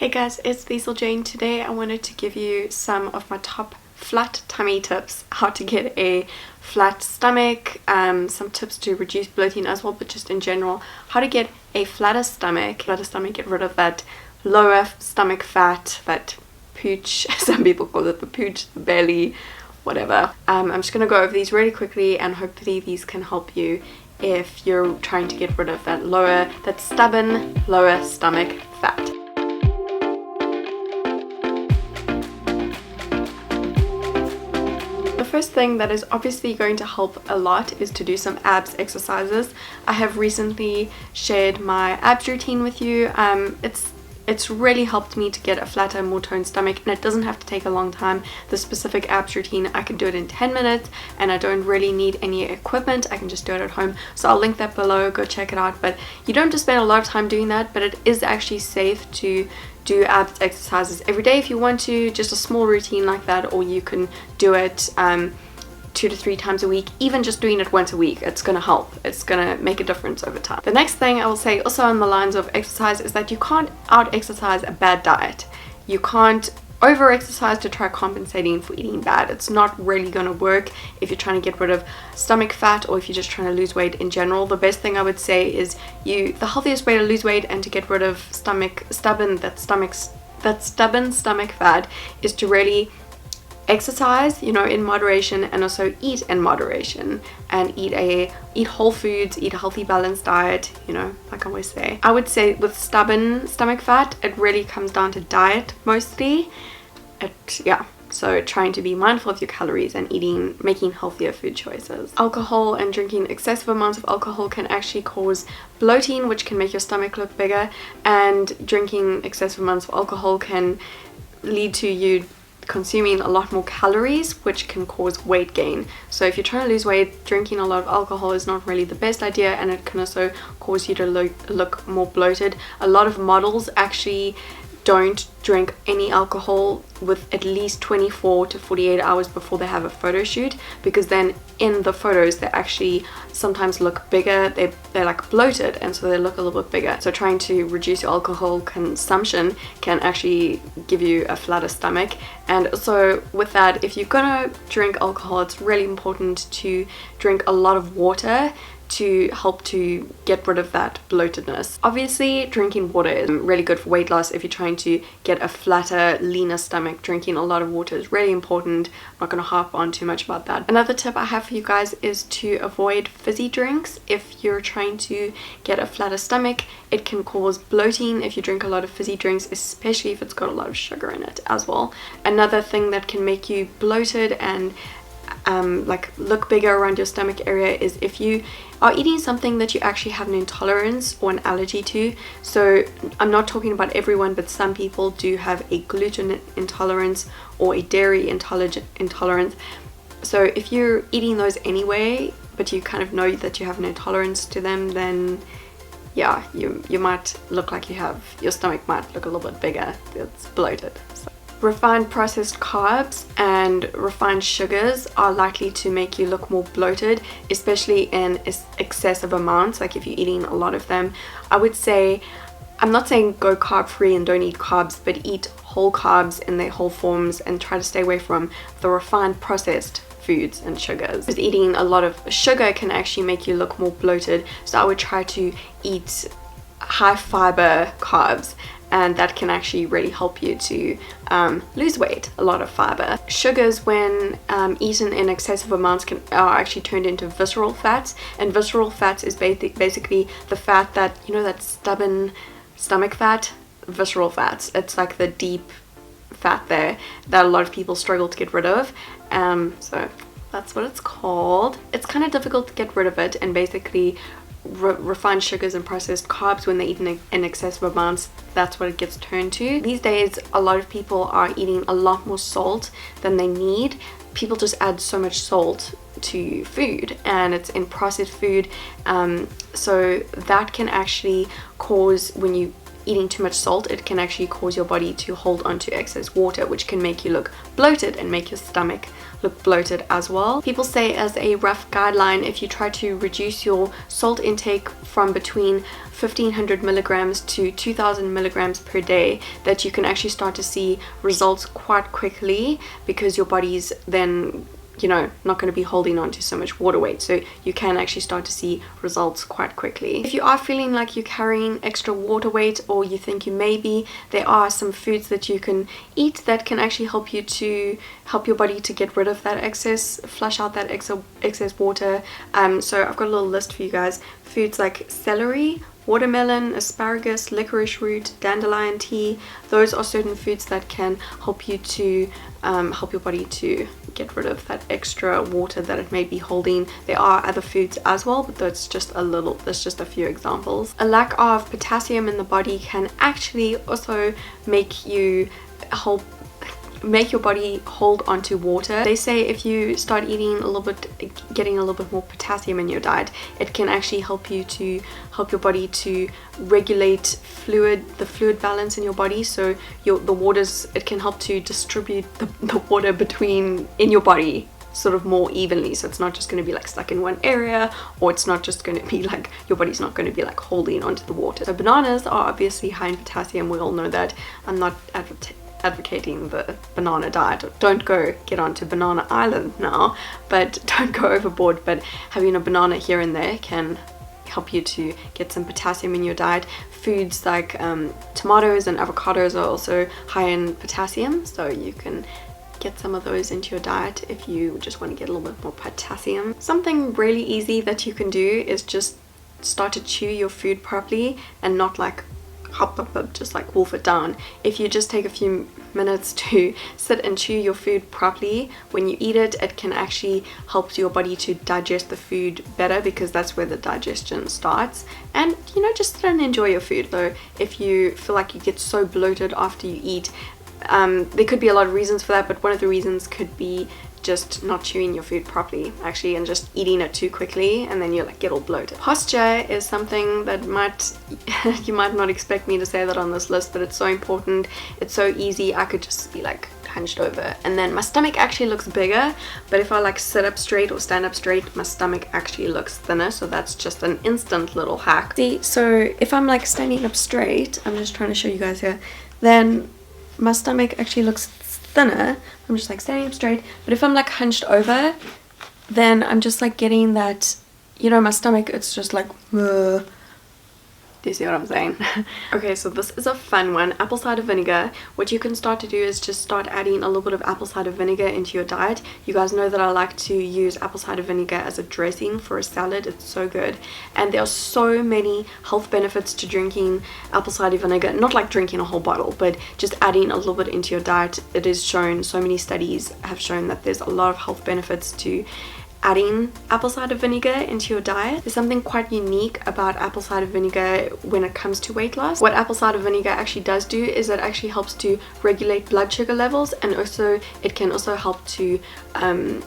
Hey guys, it's Liezl Jayne. Today I wanted to give you some of my top flat tummy tips, how to get a flat stomach, some tips to reduce bloating as well, but just in general, how to get a flatter stomach, get rid of that lower stomach fat, that pooch, some people call it the pooch, the belly, whatever. I'm just going to go over these really quickly and hopefully these can help you if you're trying to get rid of that stubborn lower stomach fat. The first thing that is obviously going to help a lot is to do some abs exercises. I have recently shared my abs routine with you. It's really helped me to get a flatter, more toned stomach, and it doesn't have to take a long time. The specific abs routine, I can do it in 10 minutes and I don't really need any equipment. I can just do it at home. So I'll link that below, go check it out. But you don't have to spend a lot of time doing that, but it is actually safe to do abs exercises every day if you want to, just a small routine like that, or you can do it 2 to 3 times a week. Even just doing it once a week, it's gonna help. It's gonna make a difference over time. The next thing I will say, also on the lines of exercise, is that you can't out-exercise a bad diet. You can't over-exercise to try compensating for eating bad. It's not really gonna work if you're trying to get rid of stomach fat or if you're just trying to lose weight in general. The best thing I would say is the healthiest way to lose weight and to get rid of stubborn stomach fat is to really exercise, in moderation, and also eat in moderation, and eat whole foods, eat a healthy balanced diet, like I always say. I would say with stubborn stomach fat, it really comes down to diet mostly. So trying to be mindful of your calories and making healthier food choices. Alcohol and drinking excessive amounts of alcohol can actually cause bloating, which can make your stomach look bigger, and drinking excessive amounts of alcohol can lead to you consuming a lot more calories, which can cause weight gain. So if you're trying to lose weight, drinking a lot of alcohol is not really the best idea, and it can also cause you to look more bloated. A lot of models actually don't drink any alcohol with at least 24 to 48 hours before they have a photo shoot, because then in the photos they actually sometimes look bigger, they're like bloated, and so they look a little bit bigger. So trying to reduce your alcohol consumption can actually give you a flatter stomach. And also with that, if you're gonna drink alcohol, it's really important to drink a lot of water to help to get rid of that bloatedness. Obviously, drinking water is really good for weight loss. If you're trying to get a flatter, leaner stomach, drinking a lot of water is really important. I'm not going to harp on too much about that. Another tip I have for you guys is to avoid fizzy drinks. If you're trying to get a flatter stomach, it can cause bloating if you drink a lot of fizzy drinks, especially if it's got a lot of sugar in it as well. Another thing that can make you bloated and look bigger around your stomach area is if you are eating something that you actually have an intolerance or an allergy to. So I'm not talking about everyone, but some people do have a gluten intolerance or a dairy intolerance. So if you're eating those anyway, but you kind of know that you have an intolerance to them, then yeah, you might look like your stomach might look a little bit bigger. It's bloated. So. Refined processed carbs and refined sugars are likely to make you look more bloated, especially in excessive amounts, like if you're eating a lot of them. I would say, I'm not saying go carb free and don't eat carbs, but eat whole carbs in their whole forms and try to stay away from the refined processed foods and sugars. Because eating a lot of sugar can actually make you look more bloated, so I would try to eat high fiber carbs, and that can actually really help you to lose weight. A lot of fiber. Sugars, when eaten in excessive amounts, are actually turned into visceral fats, and visceral fats is basically the fat that, that stubborn stomach fat. Visceral fats, it's like the deep fat there that a lot of people struggle to get rid of. So that's what it's called. It's kind of difficult to get rid of it, and basically refined sugars and processed carbs, when they're eaten in excessive amounts, that's what it gets turned to. These days, a lot of people are eating a lot more salt than they need. People just add so much salt to food, and it's in processed food, so that can actually cause, when you eating too much salt, it can actually cause your body to hold on to excess water, which can make you look bloated and make your stomach look bloated as well. People say, as a rough guideline, if you try to reduce your salt intake from between 1500 milligrams to 2000 milligrams per day, that you can actually start to see results quite quickly, because your body's then, you know, not going to be holding on to so much water weight, so you can actually start to see results quite quickly. If you are feeling like you're carrying extra water weight, or you think you may be, there are some foods that you can eat that can actually help your body to get rid of that excess, flush out that excess water. So I've got a little list for you guys. Foods like celery, watermelon, asparagus, licorice root, dandelion tea, those are certain foods that can help you to help your body to get rid of that extra water that it may be holding. There are other foods as well, but that's just a few examples. A lack of potassium in the body can actually also make your body hold onto water. They say if you start eating getting a little bit more potassium in your diet, it can actually help your body to regulate the fluid balance in your body. So it can help to distribute the water in your body sort of more evenly, so it's not just going to be like stuck in one area, or it's not just going to be like your body's not going to be like holding onto the water. So bananas are obviously high in potassium, we all know that. I'm not advocating the banana diet. Don't go get onto Banana Island now, but don't go overboard. But having a banana here and there can help you to get some potassium in your diet. Foods like tomatoes and avocados are also high in potassium, so you can get some of those into your diet if you just want to get a little bit more potassium. Something really easy that you can do is just start to chew your food properly and not like just like wolf it down. If you just take a few minutes to sit and chew your food properly when you eat it, it can actually help your body to digest the food better, because that's where the digestion starts. And you know, just sit and enjoy your food. So if you feel like you get so bloated after you eat, there could be a lot of reasons for that, but one of the reasons could be just not chewing your food properly actually, and just eating it too quickly, and then you like get all bloated. Posture is something that you might not expect me to say that on this list, but it's so important. It's so easy. I could just be like hunched over, and then my stomach actually looks bigger, but if I like sit up straight or stand up straight, my stomach actually looks thinner. So that's just an instant little hack. See, so if I'm like standing up straight, I'm just trying to show you guys here, then my stomach actually looks thinner. I'm just like standing up straight. But if I'm like hunched over, then I'm just like getting that, you know, my stomach, it's just like Do you see what I'm saying? Okay, so this is a fun one. Apple cider vinegar. What you can start to do is just start adding a little bit of apple cider vinegar into your diet. You guys know that I like to use apple cider vinegar as a dressing for a salad. It's so good. And there are so many health benefits to drinking apple cider vinegar. Not like drinking a whole bottle, but just adding a little bit into your diet. It is shown, so many studies have shown that there's a lot of health benefits to adding apple cider vinegar into your diet. There's something quite unique about apple cider vinegar when it comes to weight loss. What apple cider vinegar actually does do is it actually helps to regulate blood sugar levels, and also it can also help to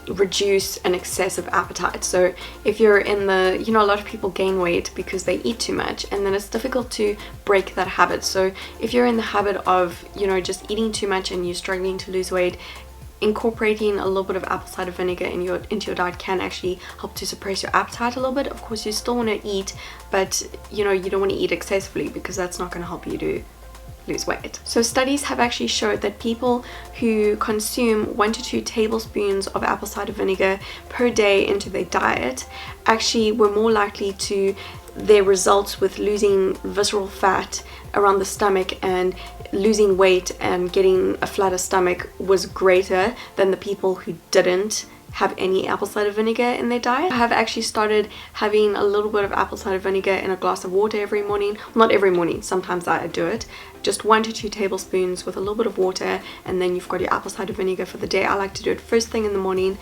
reduce an excessive appetite. So if you're in the, you know, a lot of people gain weight because they eat too much, and then it's difficult to break that habit. So if you're in the habit of, you know, just eating too much and you're struggling to lose weight, incorporating a little bit of apple cider vinegar into your diet can actually help to suppress your appetite a little bit. Of course, you still want to eat, but you know, you don't want to eat excessively because that's not going to help you to lose weight. So studies have actually showed that people who consume 1 to 2 tablespoons of apple cider vinegar per day into their diet actually were more likely to their results with losing visceral fat around the stomach and losing weight and getting a flatter stomach was greater than the people who didn't have any apple cider vinegar in their diet. I have actually started having a little bit of apple cider vinegar in a glass of water every morning. Not every morning, sometimes I do it. Just 1 to 2 tablespoons with a little bit of water, and then you've got your apple cider vinegar for the day. I like to do it first thing in the morning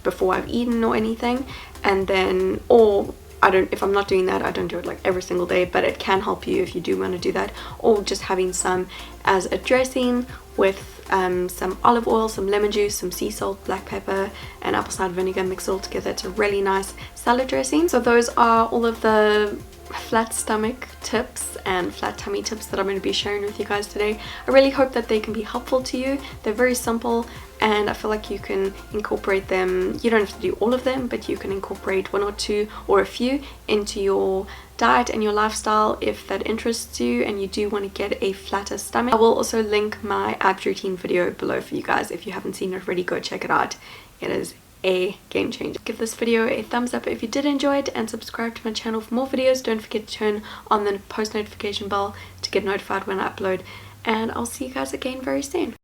before I've eaten or anything, and then, or if I'm not doing that, I don't do it like every single day, but it can help you if you do want to do that. Or just having some as a dressing with some olive oil, some lemon juice, some sea salt, black pepper, and apple cider vinegar, mix it all together. It's a really nice salad dressing. So those are all of the flat stomach tips and flat tummy tips that I'm going to be sharing with you guys today. I really hope that they can be helpful to you. They're very simple and I feel like you can incorporate them. You don't have to do all of them, but you can incorporate one or two or a few into your diet and your lifestyle if that interests you and you do want to get a flatter stomach. I will also link my abs routine video below for you guys. If you haven't seen it already, go check it out. It is a game changer. Give this video a thumbs up if you did enjoy it and subscribe to my channel for more videos. Don't forget to turn on the post notification bell to get notified when I upload, and I'll see you guys again very soon.